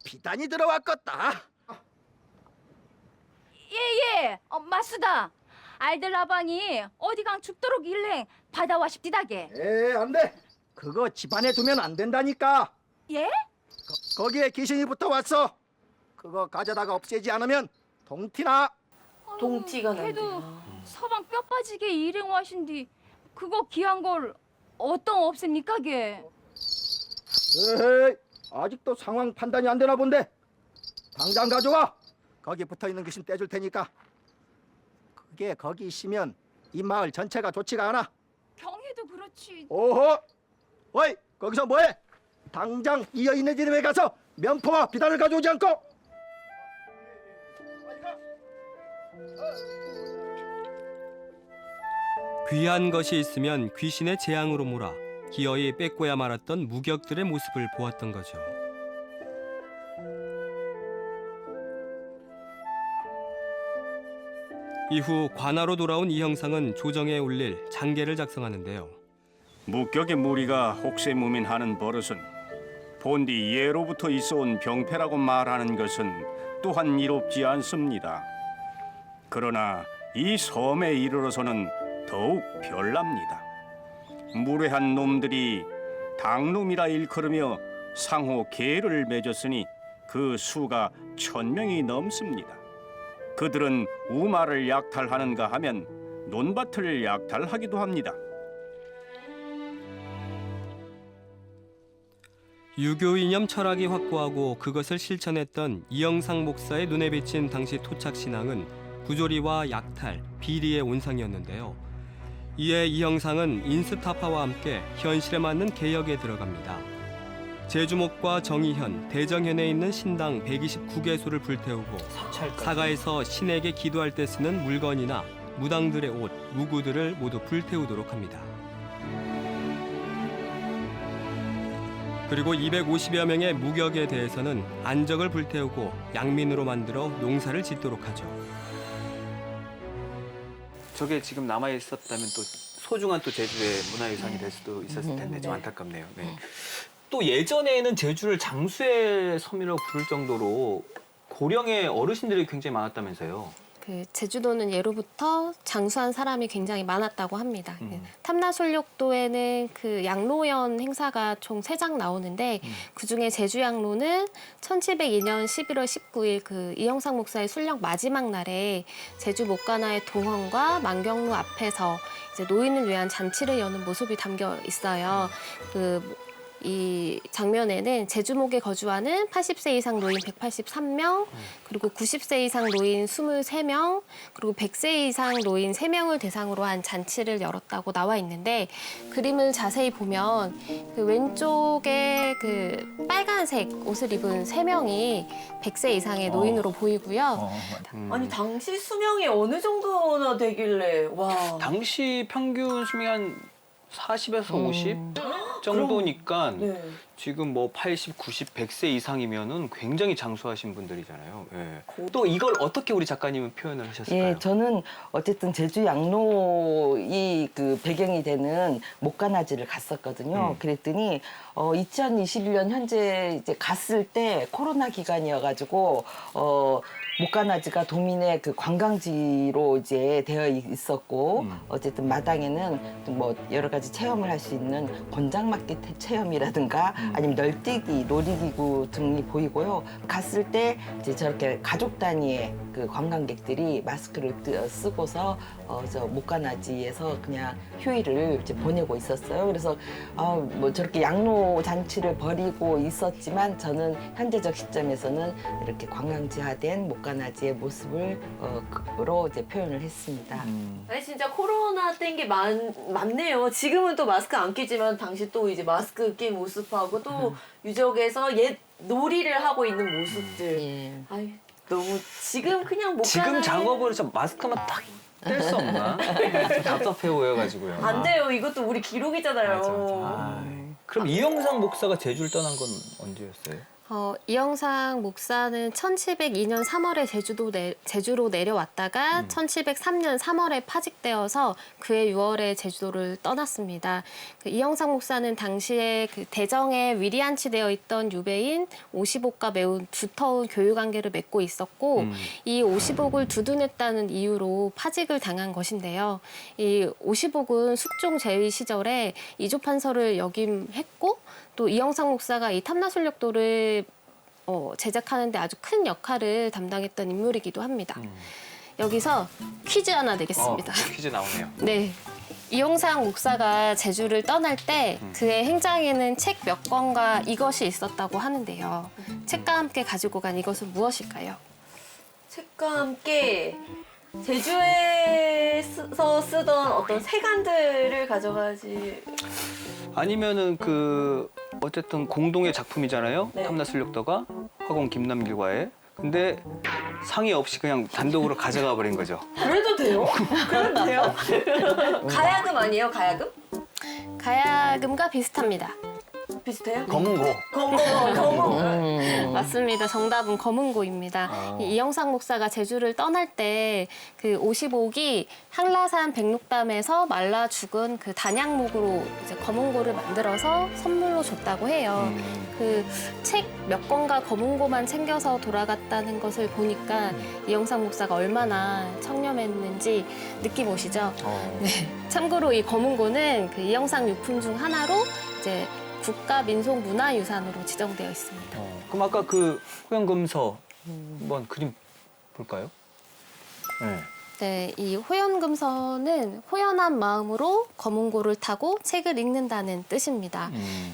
비단이 들어왔겠다. 예예 맞수다. 알들 라방이 어디강 춥도록 일행 받아와 싶디다게. 안돼. 그거 집안에 두면 안 된다니까. 예? 거기에 귀신이 붙어왔어. 그거 가져다가 없애지 않으면 동티나. 동티가 걔도 난대요. 서방 뼈 빠지게 일행 와신디 그거 귀한 걸 어떤 없습니까 게? 에이, 아직도 상황 판단이 안 되나 본데. 당장 가져와. 거기 붙어있는 귀신 떼줄 테니까. 그게 거기 있으면 이 마을 전체가 좋지가 않아. 경혜도 그렇지. 오호. 어이, 거기서 뭐해? 당장 이 여인네 집에 가서 면포와 비단을 가져오지 않고 귀한 것이 있으면 귀신의 재앙으로 몰아 기어이 뺏고야 말았던 무격들의 모습을 보았던 거죠. 이후 관하로 돌아온 이 형상은 조정에 올릴 장계를 작성하는데요. 무격의 무리가 혹세무민하는 버릇은 본디 예로부터 있어온 병폐라고 말하는 것은 또한 이롭지 않습니다. 그러나 이 섬에 이르러서는 더욱 별납니다. 무례한 놈들이 당놈이라 일컬으며 상호 계를 맺었으니 그 수가 1000명이 넘습니다. 그들은 우마를 약탈하는가 하면 논밭을 약탈하기도 합니다. 유교 이념 철학이 확고하고 그것을 실천했던 이영상 목사의 눈에 비친 당시 토착 신앙은 부조리와 약탈, 비리의 온상이었는데요. 이에 이 형상은 인스타파와 함께 현실에 맞는 개혁에 들어갑니다. 제주목과 정의현, 대정현에 있는 신당 129개소를 불태우고 사가에서 신에게 기도할 때 쓰는 물건이나 무당들의 옷, 무구들을 모두 불태우도록 합니다. 그리고 250여 명의 무격에 대해서는 안적을 불태우고 양민으로 만들어 농사를 짓도록 하죠. 저게 지금 남아 있었다면 또 소중한 또 제주의 문화유산이 될 수도 있었을 텐데 좀 네. 안타깝네요. 네. 또 예전에는 제주를 장수의 섬이라고 부를 정도로 고령의 어르신들이 굉장히 많았다면서요. 그 제주도는 예로부터 장수한 사람이 굉장히 많았다고 합니다. 탐나솔력도에는 그 양로연 행사가 총 3장 나오는데 그중에 제주 양로는 1702년 11월 19일 그 이영상 목사의 순령 마지막 날에 제주 목가나의 동헌과 만경루 앞에서 이제 노인을 위한 잔치를 여는 모습이 담겨 있어요. 이 장면에는 제주목에 거주하는 80세 이상 노인 183명, 그리고 90세 이상 노인 23명, 그리고 100세 이상 노인 3명을 대상으로 한 잔치를 열었다고 나와 있는데 아그림을 자세히 보면 그 왼쪽에 그 빨간색 옷을 입은 3명이 100세 이상의 노인으로 보이고요. 아니 당시 수명이 어느 정도나 되길래 와. 당시 평균 수명이 한 40에서 50 정도니까 네. 지금 뭐 80, 90, 100세 이상이면은 굉장히 장수하신 분들이잖아요. 예. 또 이걸 어떻게 우리 작가님은 표현을 하셨을까요? 예, 저는 어쨌든 제주 양로이 그 배경이 되는 목가나지를 갔었거든요. 그랬더니 2021년 현재 이제 갔을 때 코로나 기간이어가지고 목가나지가 도민의 그 관광지로 이제 되어 있었고 어쨌든 마당에는 뭐 여러 가지 체험을 할 수 있는 권장맞기 체험이라든가 아니면 널뛰기, 놀이기구 등이 보이고요. 갔을 때 이제 저렇게 가족 단위의 그 관광객들이 마스크를 쓰고서 저 목가나지에서 그냥 휴일을 이제 보내고 있었어요. 그래서 뭐 저렇게 양로 잔치를 벌이고 있었지만 저는 현재적 시점에서는 이렇게 관광지화된 목가나지의 모습을 으로 이제 표현을 했습니다. 아니 진짜 코로나 땐 게 많네요. 지금은 또 마스크 안 끼지만 당시 또 이제 마스크 낀 모습하고 또 유적에서 옛 놀이를 하고 있는 모습들. 예. 아이 너무 지금 그냥 못 지금 가는 작업을 저 마스크만 딱 뗄 수 없나? 좀 답답해 보여가지고요. 안 돼요. 이것도 우리 기록이잖아요. 맞아. 그럼 이영상 목사가 제주를 떠난 건 언제였어요? 이영상 목사는 1702년 3월에 제주로 내려왔다가 1703년 3월에 파직되어서 그해 6월에 제주도를 떠났습니다. 그 이영상 목사는 당시에 그 대정에 위리안치되어 있던 유배인 50옥과 매우 두터운 교육관계를 맺고 있었고 이 50옥을 두둔했다는 이유로 파직을 당한 것인데요. 이 50옥은 숙종 제위 시절에 이조판서를 역임했고 또 이영상 목사가 이 탐나솔력도를 제작하는 데 아주 큰 역할을 담당했던 인물이기도 합니다. 여기서 퀴즈 하나 내겠습니다. 퀴즈 나오네요. 네. 이영상 목사가 제주를 떠날 때 그의 행장에는 책 몇 권과 이것이 있었다고 하는데요. 책과 함께 가지고 간 이것은 무엇일까요? 책과 함께 제주에서 쓰던 어떤 세간들을 가져가지. 아니면은 그 어쨌든 공동의 작품이잖아요. 네. 탐나술력도가 화공 김남길과의. 근데 상의 없이 그냥 단독으로 가져가 버린 거죠. 그래도 돼요? 그래도 돼요? 가야금 아니에요, 가야금? 가야금과 비슷합니다. 비슷해요? 검은고. 검은. 맞습니다. 정답은 검은고입니다. 이 이영상 목사가 제주를 떠날 때 그 55기 한라산 백록담에서 말라 죽은 그 단양목으로 이제 검은고를 만들어서 선물로 줬다고 해요. 그 책 몇 권과 검은고만 챙겨서 돌아갔다는 것을 보니까 이영상 목사가 얼마나 청렴했는지 느낌 오시죠? 네. 참고로 이 검은고는 그 이영상 유품 중 하나로 이제 국가민속문화유산으로 지정되어 있습니다. 그럼 아까 그 호연금서 한번 그림 볼까요? 네. 네, 이 호연금서는 호연한 마음으로 검은고를 타고 책을 읽는다는 뜻입니다.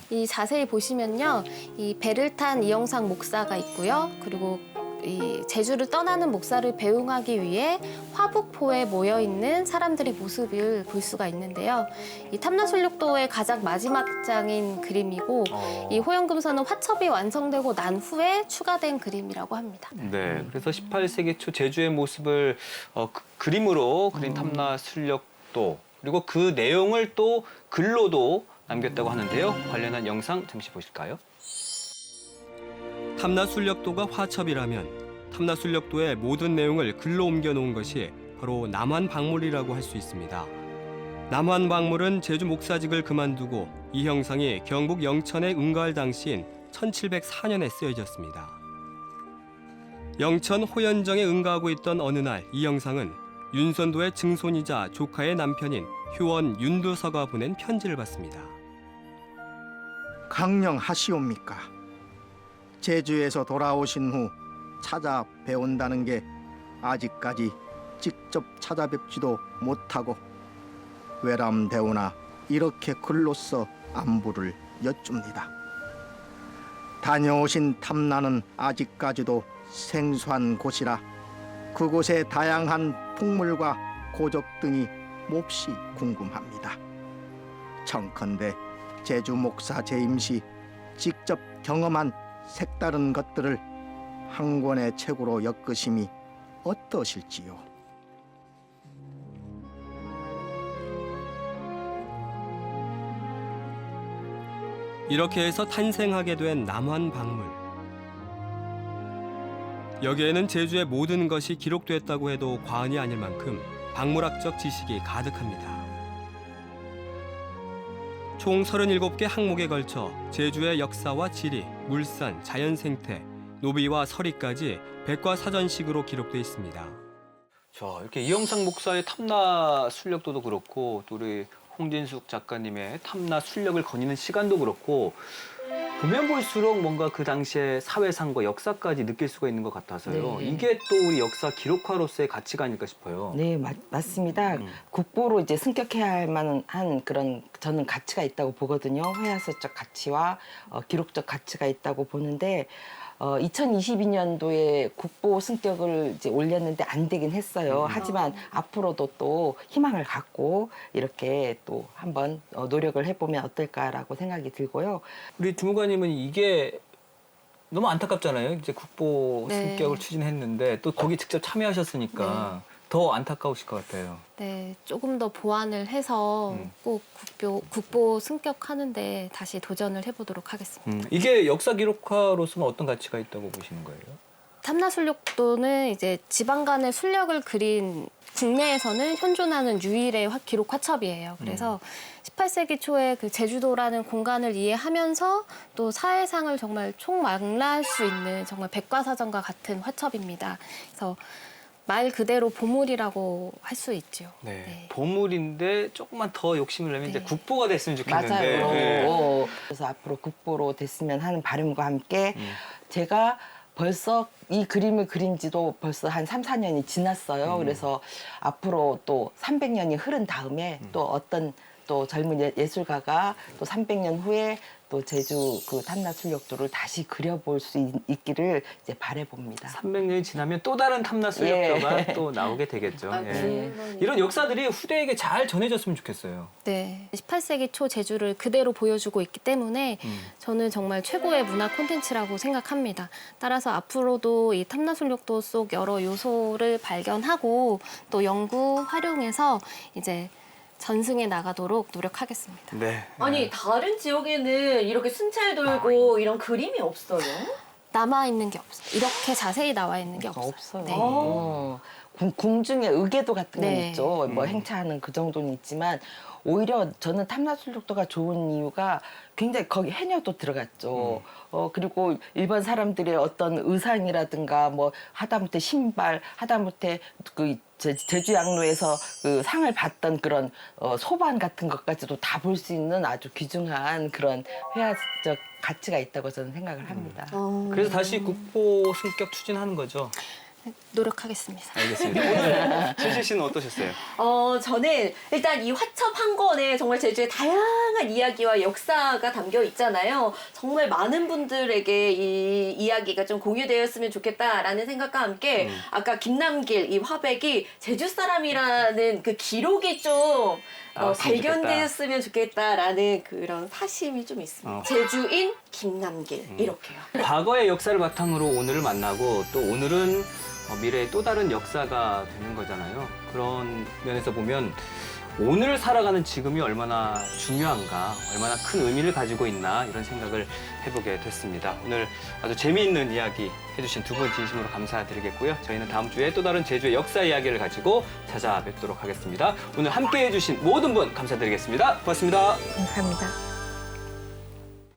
이 자세히 보시면요, 이 배를 탄 이영상 목사가 있고요. 그리고 이 제주를 떠나는 목사를 배웅하기 위해 화북포에 모여 있는 사람들의 모습을 볼 수가 있는데요. 이 탐나술력도의 가장 마지막 장인 그림이고 이 호연금서는 화첩이 완성되고 난 후에 추가된 그림이라고 합니다. 네. 그래서 18세기 초 제주의 모습을 그림으로 그린 탐나술력도 그리고 그 내용을 또 글로도 남겼다고 하는데요. 관련한 영상 잠시 보실까요? 탐나술력도가 화첩이라면 탐나술력도의 모든 내용을 글로 옮겨놓은 것이 바로 남한박물이라고 할 수 있습니다. 남한박물은 제주 목사직을 그만두고 이 형상이 경북 영천에 응가할 당시인 1704년에 쓰여졌습니다. 영천 호연정에 응가하고 있던 어느 날 이 형상은 윤선도의 증손이자 조카의 남편인 효원 윤두서가 보낸 편지를 받습니다. 강령하시옵니까? 제주에서 돌아오신 후 찾아뵈온다는 게 아직까지 직접 찾아뵙지도 못하고 외람되오나 이렇게 글로써 안부를 여쭙니다. 다녀오신 탐나는 아직까지도 생소한 곳이라 그곳의 다양한 풍물과 고적 등이 몹시 궁금합니다. 청컨대 제주 목사 재임 시 직접 경험한 색다른 것들을 한 권의 책으로 엮으심이 어떠실지요? 이렇게 해서 탄생하게 된 남한박물. 여기에는 제주의 모든 것이 기록됐다고 해도 과언이 아닐 만큼 박물학적 지식이 가득합니다. 총 37개 항목에 걸쳐 제주의 역사와 지리, 물산, 자연생태, 노비와 서리까지 백과사전식으로 기록되어 있습니다. 자, 이렇게 이영상 목사의 탐나술력도도 그렇고 또 우리 홍진숙 작가님의 탐나술력을 거니는 시간도 그렇고 보면 볼수록 뭔가 그 당시의 사회상과 역사까지 느낄 수가 있는 것 같아서요. 네. 이게 또 우리 역사 기록화로서의 가치가 아닐까 싶어요. 네, 맞습니다. 국보로 이제 승격해야 할 만한 그런 저는 가치가 있다고 보거든요. 회화서적 가치와 기록적 가치가 있다고 보는데 2022년도에 국보 승격을 이제 올렸는데 안 되긴 했어요. 하지만 앞으로도 또 희망을 갖고 이렇게 또 한번 노력을 해보면 어떨까라고 생각이 들고요. 우리 주무관님은 이게 너무 안타깝잖아요. 이제 국보 네. 승격을 추진했는데 또 거기 직접 참여하셨으니까 더 안타까우실 것 같아요. 네, 조금 더 보완을 해서 꼭 국보 승격하는데 다시 도전을 해보도록 하겠습니다. 이게 역사 기록화로서는 어떤 가치가 있다고 보시는 거예요? 탐나술력도는 이제 지방 간의 술력을 그린 국내에서는 현존하는 유일의 기록 화첩이에요. 그래서 18세기 초에 그 제주도라는 공간을 이해하면서 또 사회상을 정말 총망라할 수 있는 정말 백과사전과 같은 화첩입니다. 그래서 말 그대로 보물이라고 할 수 있죠. 네. 보물인데 조금만 더 욕심을 내면 이제 네. 국보가 됐으면 좋겠는데. 맞아요. 네. 그래서 앞으로 국보로 됐으면 하는 바람과 함께 제가 벌써 이 그림을 그린 지도 벌써 한 3, 4년이 지났어요. 그래서 앞으로 또 300년이 흐른 다음에 또 어떤 또 젊은 예술가가 또 300년 후에 또 제주 그 탐나술력도를 다시 그려볼 수 있기를 이제 바라봅니다. 300년이 지나면 또 다른 탐나술력도가 또 나오게 되겠죠. 아, 예. 네. 이런 역사들이 후대에게 잘 전해졌으면 좋겠어요. 네. 18세기 초 제주를 그대로 보여주고 있기 때문에 저는 정말 최고의 문화 콘텐츠라고 생각합니다. 따라서 앞으로도 이 탐나술력도 속 여러 요소를 발견하고 또 연구, 활용해서 이제 전승해 나가도록 노력하겠습니다. 네. 아니 다른 지역에는 이렇게 순찰 돌고 이런 그림이 없어요? 남아 있는 게 없어요. 이렇게 자세히 나와 있는 게 없어요. 없어요. 네. 궁중의 의궤도 같은 건 네. 있죠. 뭐 행차하는 그 정도는 있지만 오히려 저는 탐나술력도가 좋은 이유가 굉장히 거기 해녀도 들어갔죠. 그리고 일반 사람들의 어떤 의상이라든가 뭐 하다못해 신발, 하다못해 그 제주 양로에서 그 상을 받던 그런 소반 같은 것까지도 다 볼 수 있는 아주 귀중한 그런 회화적 가치가 있다고 저는 생각을 합니다. 그래서 다시 국보 승격 추진하는 거죠. 노력하겠습니다. 알겠습니다. 오늘 최실 씨는 어떠셨어요? 저는 일단 이 화첩 한 권에 정말 제주의 다양한 이야기와 역사가 담겨 있잖아요. 정말 많은 분들에게 이 이야기가 좀 공유되었으면 좋겠다라는 생각과 함께 아까 김남길 이 화백이 제주 사람이라는 그 기록이 좀 발견되었으면 좋겠다라는 그런 사심이 좀 있습니다. 제주인 김남길 이렇게요. 과거의 역사를 바탕으로 오늘을 만나고 또 오늘은 미래의 또 다른 역사가 되는 거잖아요. 그런 면에서 보면 오늘 살아가는 지금이 얼마나 중요한가, 얼마나 큰 의미를 가지고 있나 이런 생각을 해보게 됐습니다. 오늘 아주 재미있는 이야기 해주신 두 분 진심으로 감사드리겠고요. 저희는 다음 주에 또 다른 제주의 역사 이야기를 가지고 찾아뵙도록 하겠습니다. 오늘 함께해 주신 모든 분 감사드리겠습니다. 고맙습니다. 감사합니다.